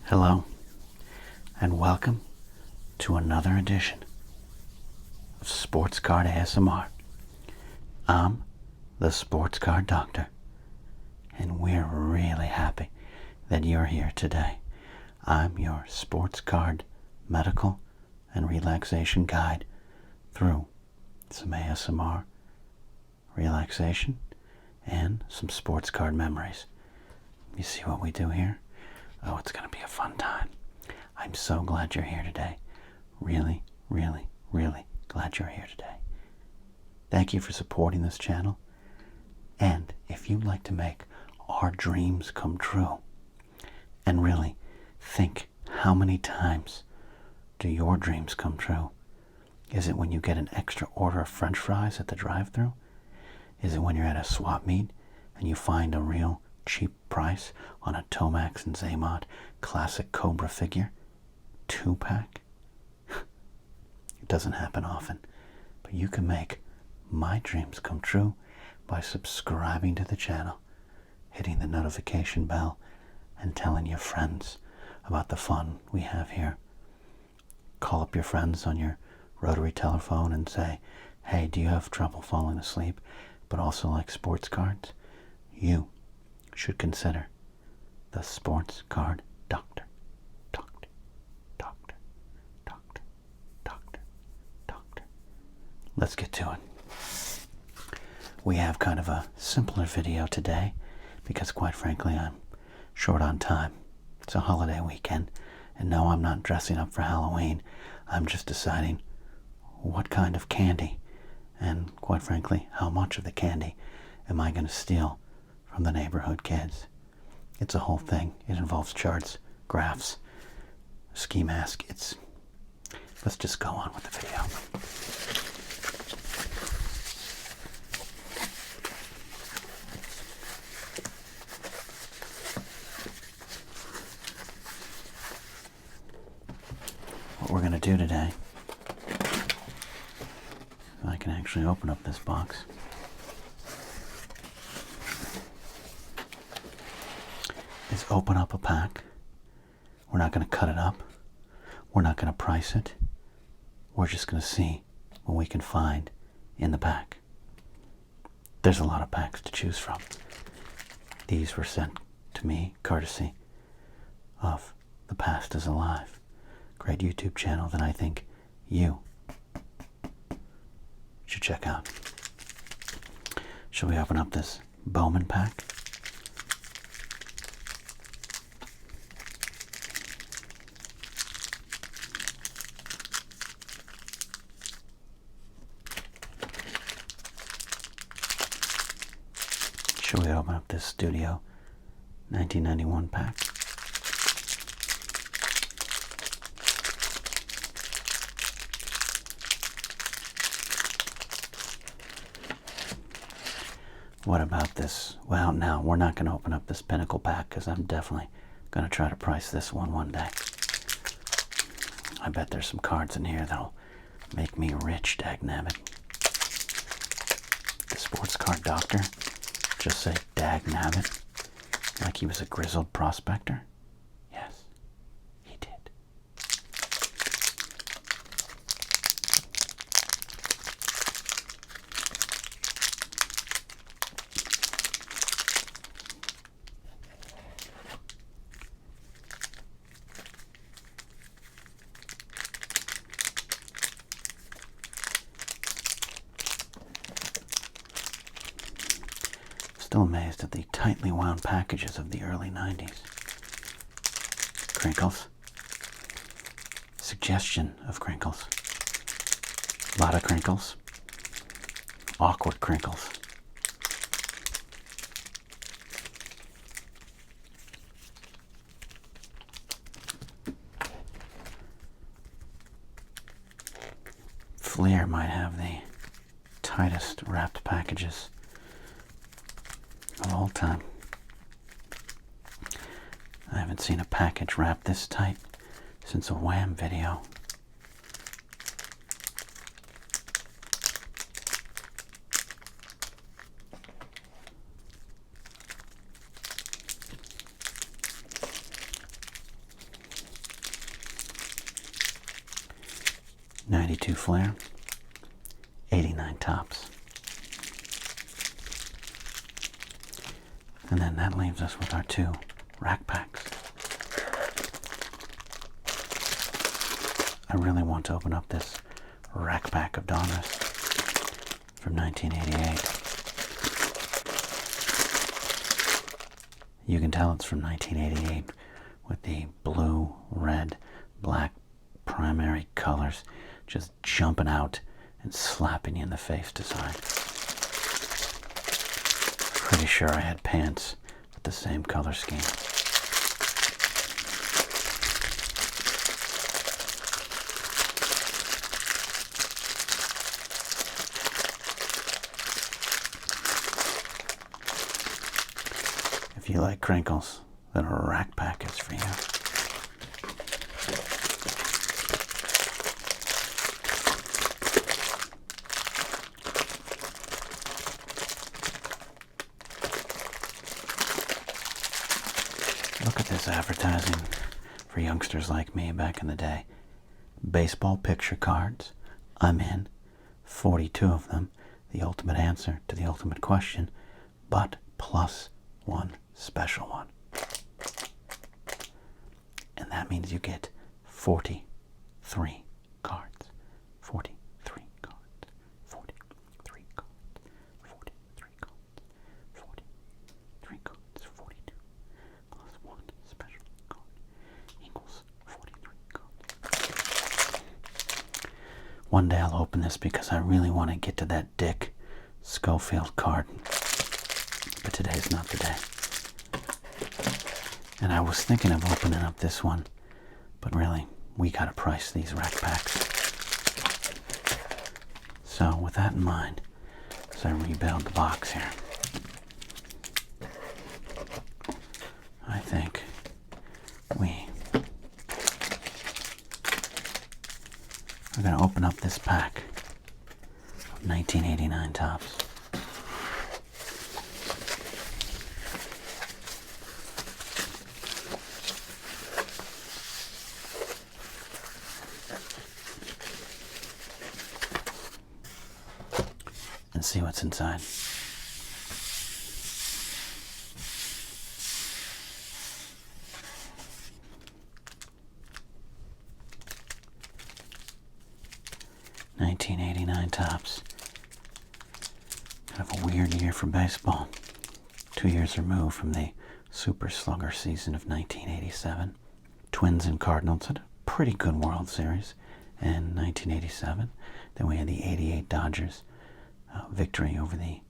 Hello, and welcome to another edition of Sports Card ASMR. I'm the Sports Card Doctor, and we're really happy that you're here today. I'm your sports card medical and relaxation guide through some ASMR relaxation and some sports card memories. You see what we do here? Oh, it's going to be a fun time. I'm so glad you're here today. Really, really, really glad you're here today. Thank you for supporting this channel. And if you'd like to make our dreams come true, and really think how many times do your dreams come true? Is it when you get an extra order of French fries at the drive-thru? Is it when you're at a swap meet and you find a real cheap price on a Tomax and Zaymot classic Cobra figure 2-pack? It doesn't happen often, but you can make my dreams come true by subscribing to the channel, hitting the notification bell, and telling your friends about the fun we have here. Call up your friends on your rotary telephone and say, hey, do you have trouble falling asleep but also like sports cards? You should consider the Sports Card Doctor. Doctor, doctor, doctor, doctor, doctor. Let's get to it. We have kind of a simpler video today because, quite frankly, I'm short on time. It's a holiday weekend, and no, I'm not dressing up for Halloween. I'm just deciding what kind of candy and, quite frankly, how much of the candy am I going to steal from the neighborhood kids. It's a whole thing. It involves charts, graphs, ski mask. Let's just go on with the video. What we're going to do today, if I can actually open up this box, is open up a pack. We're not going to cut it up. We're not going to price it. We're just going to see what we can find in the pack. There's a lot of packs to choose from. These were sent to me courtesy of The Past is Alive, great YouTube channel that I think you should check out. Shall we open up this Bowman pack? Shall we open up this Studio 1991 pack? What about this? Well, now, we're not going to open up this Pinnacle pack because I'm definitely going to try to price this one day. I bet there's some cards in here that'll make me rich, dagnabbit. The Sports Card Doctor just say dagnabbit like he was a grizzled prospector? Yes, he did. Still amazed at the tightly wound packages of the early 90s. Crinkles. Suggestion of crinkles. A lot of crinkles. Awkward crinkles. Fleer might have the tightest wrapped packages of all time. I haven't seen a package wrapped this tight since a Wham video. 92 flare, 89 tops. And then that leaves us with our 2 rack packs. I really want to open up this rack pack of Donruss from 1988. You can tell it's from 1988 with the blue, red, black primary colors just jumping out and slapping you in the face design. Pretty sure I had pants with the same color scheme. If you like crinkles, then a rack pack is for you. Look at this advertising for youngsters like me back in the day. Baseball picture cards. I'm in. 42 of them. The ultimate answer to the ultimate question, but plus 1 special one. And that means you get 43 cards. 43 cards. 43 cards. 43 cards. 43 cards. 42 plus 1 special card equals 43 cards. One day I'll open this because I really want to get to that Dick Schofield card. But today's not the day. And I was thinking of opening up this one, but really, we gotta price these rack packs. So with that in mind, as I rebuild the box here, I think we are gonna open up this pack of 1989 Topps. And see what's inside. '89 Topps. Kind of a weird year for baseball. 2 years removed from the super slugger season of 1987. Twins and Cardinals had a pretty good World Series in 1987. Then we had the '88 Dodgers. Victory over the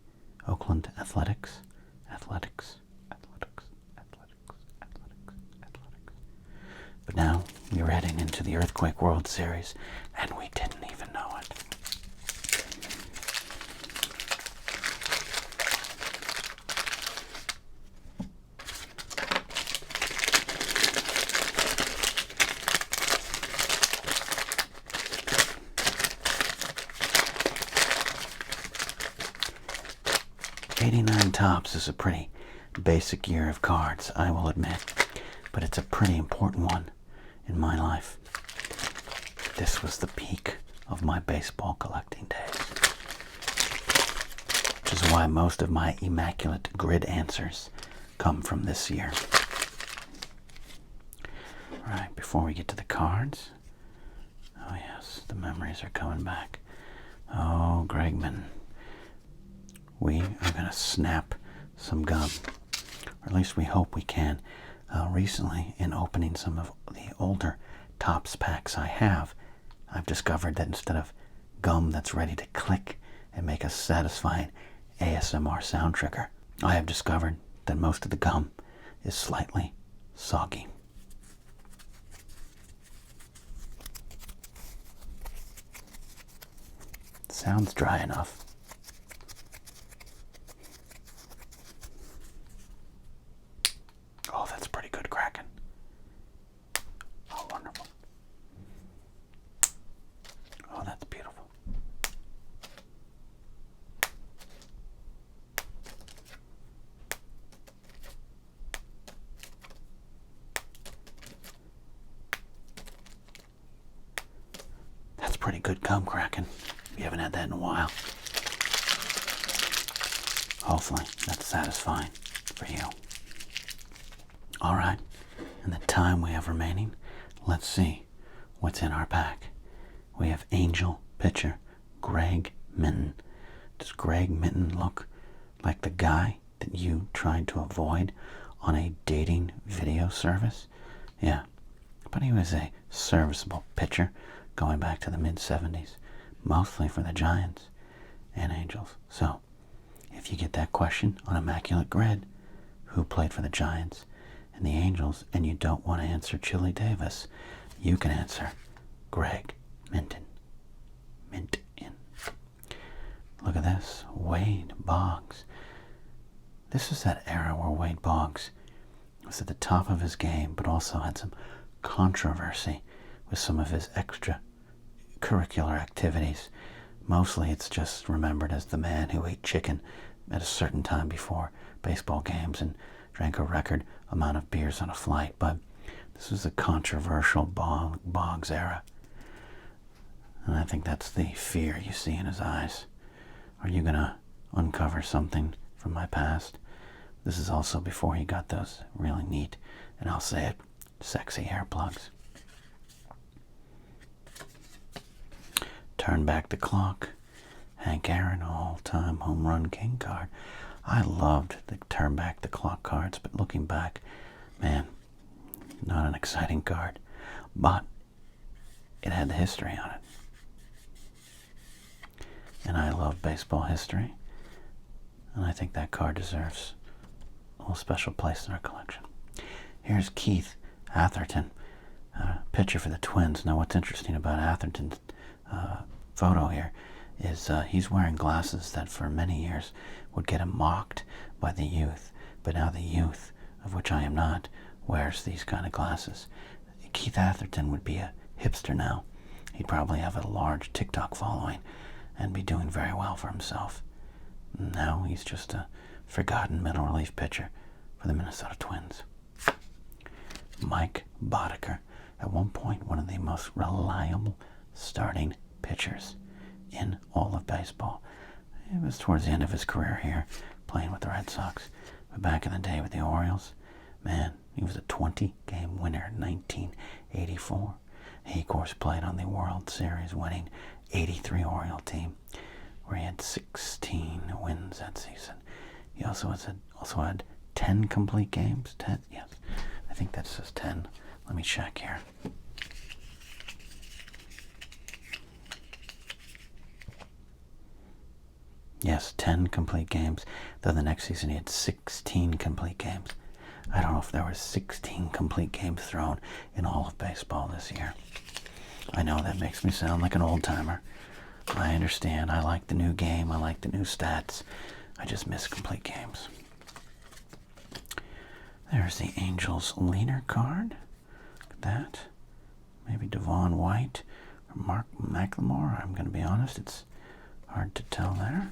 Oakland Athletics. But now we were heading into the Earthquake World Series, and we didn't even know it. '89 Topps is a pretty basic year of cards, I will admit, but it's a pretty important one in my life. This was the peak of my baseball collecting days, which is why most of my immaculate grid answers come from this year. All right, before we get to the cards, oh yes, the memories are coming back. Oh, Gregman. We are going to snap some gum, or at least we hope we can. Recently, in opening some of the older Topps packs I've discovered that instead of gum that's ready to click and make a satisfying ASMR sound trigger, I have discovered that most of the gum is slightly soggy. Sounds dry enough. Oh, that's pretty good cracking. Oh, wonderful. Oh, that's beautiful. That's pretty good gum cracking. You haven't had that in a while. Hopefully that's satisfying for you. All right, in the time we have remaining, let's see what's in our pack. We have Angel pitcher Greg Minton. Does Greg Minton look like the guy that you tried to avoid on a dating video service? Yeah, but he was a serviceable pitcher going back to the mid-70s, mostly for the Giants and Angels. So, if you get that question on Immaculate Grid, who played for the Giants and the Angels, and you don't want to answer Chili Davis, you can answer Greg Minton. Minton. Look at this, Wade Boggs. This is that era where Wade Boggs was at the top of his game, but also had some controversy with some of his extracurricular activities. Mostly it's just remembered as the man who ate chicken at a certain time before baseball games and drank a record amount of beers on a flight. But this was a controversial Boggs era. And I think that's the fear you see in his eyes. Are you going to uncover something from my past? This is also before he got those really neat, and I'll say it, sexy hair plugs. Turn back the clock. Hank Aaron, all-time home run king card. I loved the turn back the clock cards, but looking back, man, not an exciting card. But it had the history on it. And I love baseball history. And I think that card deserves a little special place in our collection. Here's Keith Atherton, pitcher for the Twins. Now what's interesting about Atherton's photo here is he's wearing glasses that for many years would get him mocked by the youth. But now the youth, of which I am not, wears these kind of glasses. Keith Atherton would be a hipster now. He'd probably have a large TikTok following and be doing very well for himself. Now he's just a forgotten middle relief pitcher for the Minnesota Twins. Mike Boddicker, at one point one of the most reliable starting pitchers in all of baseball. It was towards the end of his career here, playing with the Red Sox. But back in the day with the Orioles, man, he was a 20-game winner in 1984. He, of course, played on the World Series winning 83 Oriole team, where he had 16 wins that season. He also had 10 complete games. 10, yes, I think that says 10. Let me check here. Yes, 10 complete games. Though the next season he had 16 complete games. I don't know if there were 16 complete games thrown in all of baseball this year. I know that makes me sound like an old-timer. I understand. I like the new game. I like the new stats. I just miss complete games. There's the Angels leader card. Look at that. Maybe Devon White or Mark McLemore. I'm going to be honest, it's hard to tell there.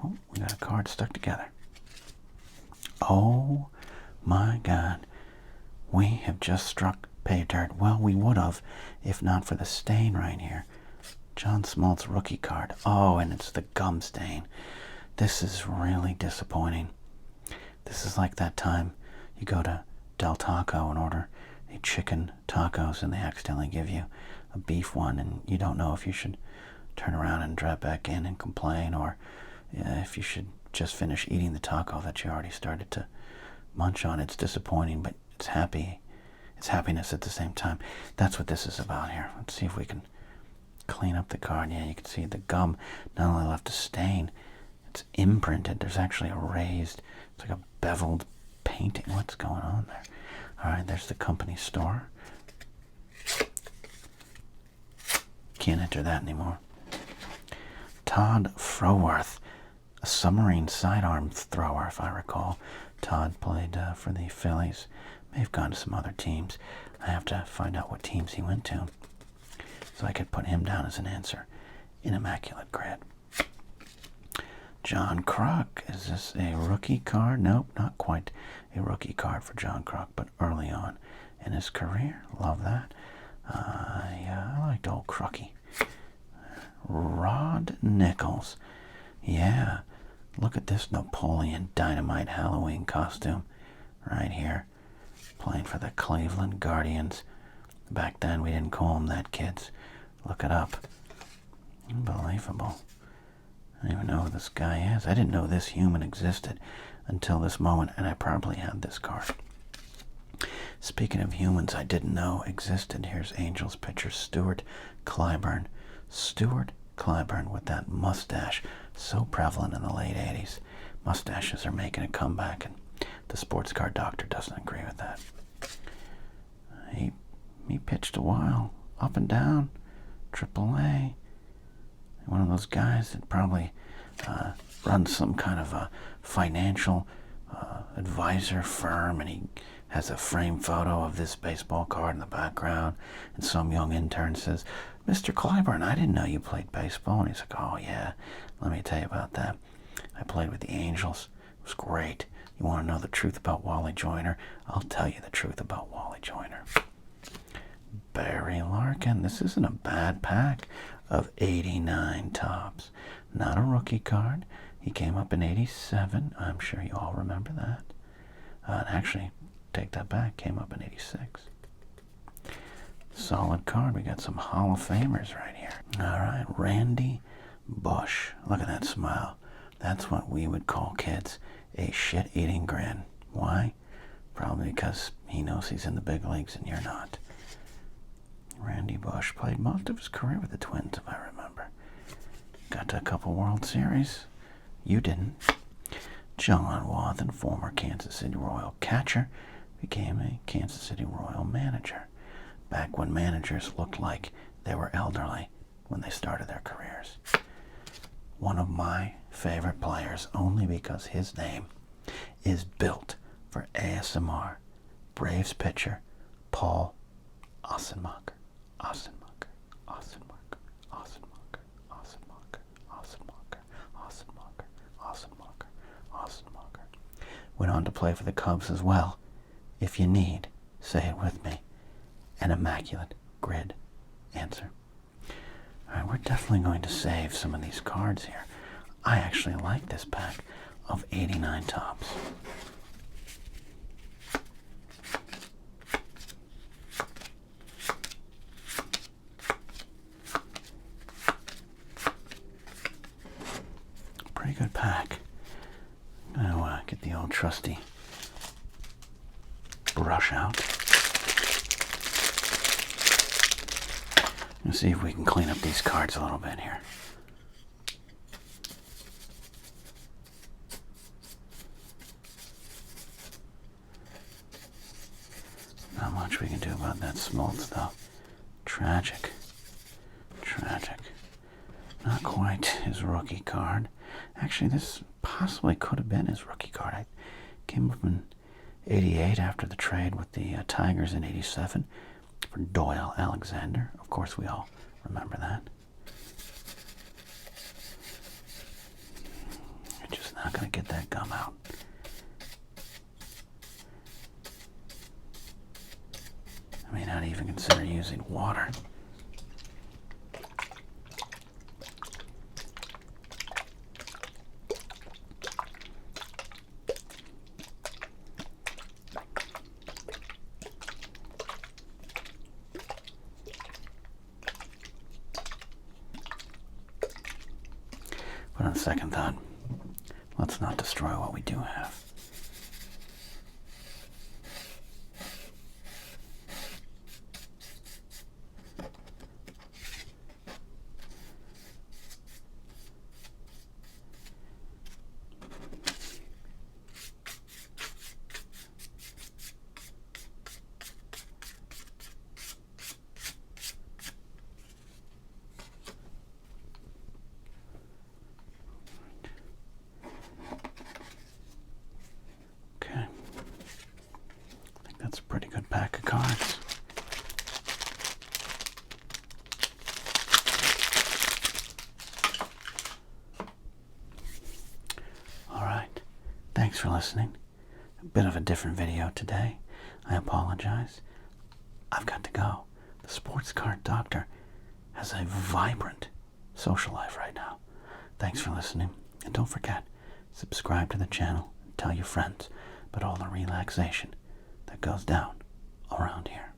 Oh, we got a card stuck together. Oh my God. We have just struck pay dirt. Well, we would have if not for the stain right here. John Smoltz rookie card. Oh, and it's the gum stain. This is really disappointing. This is like that time you go to Del Taco and order a chicken tacos and they accidentally give you a beef one and you don't know if you should turn around and drive back in and complain or if you should just finish eating the taco that you already started to munch on. It's disappointing, but it's happy. It's happiness at the same time. That's what this is about here. Let's see if we can clean up the card. Yeah, you can see the gum not only left a stain, it's imprinted. There's actually a raised, it's like a beveled painting. What's going on there? All right, there's the company store. Can't enter that anymore. Todd Froworth, a submarine sidearm thrower, if I recall. Todd played for the Phillies. May have gone to some other teams. I have to find out what teams he went to so I could put him down as an answer in Immaculate Grid. John Kruk. Is this a rookie card? Nope, not quite a rookie card for John Kruk, but early on in his career. Love that. I liked old Krucky. Rod Nichols. Yeah, look at this Napoleon Dynamite Halloween costume right here. Playing for the Cleveland Guardians. Back then we didn't call them that, kids. Look it up. Unbelievable. I don't even know who this guy is. I didn't know this human existed until this moment, and I probably had this card. Speaking of humans I didn't know existed, here's Angels pitcher Stuart Cliburn. Stuart Cliburn with that mustache so prevalent in the late 80s. Mustaches are making a comeback, and the sports card doctor doesn't agree with that. He pitched a while, up and down, AAA. One of those guys that probably runs some kind of a financial advisor firm, and he has a framed photo of this baseball card in the background, and some young intern says, "Mr. Clyburn, I didn't know you played baseball." And he's like, "Oh yeah, let me tell you about that. I played with the Angels. It was great. You want to know the truth about Wally Joyner? I'll tell you the truth about Wally Joyner." Barry Larkin. This isn't a bad pack of 89 Topps. Not a rookie card. He came up in 87. I'm sure you all remember that. Actually, take that back. Came up in 86. Solid card. We got some Hall of Famers right here. All right, Randy Bush. Look at that smile. That's what we would call, kids, a shit-eating grin. Why? Probably because he knows he's in the big leagues and you're not. Randy Bush played most of his career with the Twins, if I remember. Got to a couple World Series. You didn't. John Wathen, former Kansas City Royal catcher, became a Kansas City Royal manager. Back when managers looked like they were elderly when they started their careers. One of my favorite players, only because his name is built for ASMR. Braves pitcher Paul Ossenmacher. Ossenmacher, Ossenmacher, Ossenmacher, Ossenmacher, Ossenmacher, Ossenmacher, Ossenmacher, Ossenmacher. Went on to play for the Cubs as well. If you need, say it with me. An immaculate grid answer. Alright, we're definitely going to save some of these cards here. I actually like this pack of 89 Topps. Pretty good pack. I'm gonna get the old trusty brush out. Let's see if we can clean up these cards a little bit here. Not much we can do about that Smoltz though. Tragic. Tragic. Not quite his rookie card. Actually, this possibly could have been his rookie card. I came up in 88 after the trade with the Tigers in 87 for Doyle Alexander. Of course, we all remember that. You're just not going to get that gum out. I mean, not even consider using water. But on second thought, let's not destroy what we do have. That's a pretty good pack of cards. All right. Thanks for listening. A bit of a different video today. I apologize. I've got to go. The sports card doctor has a vibrant social life right now. Thanks for listening, and don't forget, subscribe to the channel and tell your friends about all the relaxation that goes down around here.